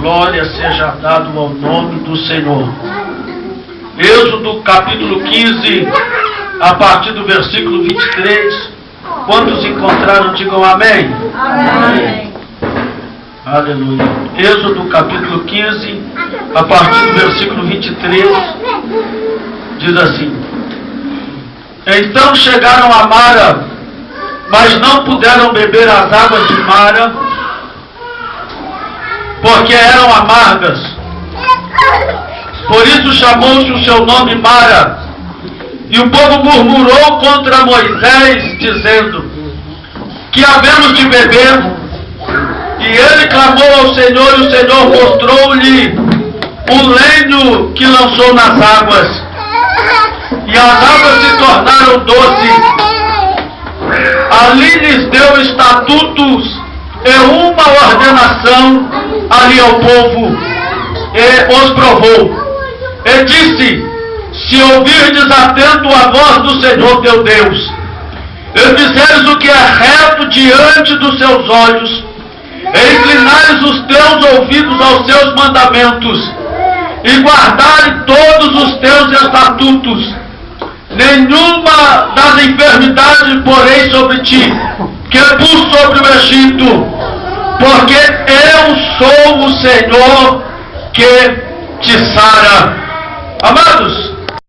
Glória seja dado ao nome do Senhor. Êxodo capítulo 15, a partir do versículo 23. Quantos encontraram, digam amém. Amém. Aleluia. Êxodo capítulo 15, a partir do versículo 23, diz assim: Então chegaram a Mara, mas não puderam beber as águas de Mara, porque eram amargas. Por isso chamou-se o seu nome Mara. E o povo murmurou contra Moisés, dizendo: Que havemos de beber? E ele clamou ao Senhor, e o Senhor mostrou-lhe o lenho que lançou nas águas. E as águas se tornaram doces. Ali lhes deu estatutos e uma ordenação ali ao povo, e os provou. E disse: Se ouvirdes atento a voz do Senhor teu Deus, e fizeres o que é reto diante dos seus olhos, e inclinares os teus ouvidos aos seus mandamentos, e guardares todos os teus estatutos, nenhuma das enfermidades porei sobre ti, que pus sobre o Egito, porque eu sou o Senhor que te sara. Amados,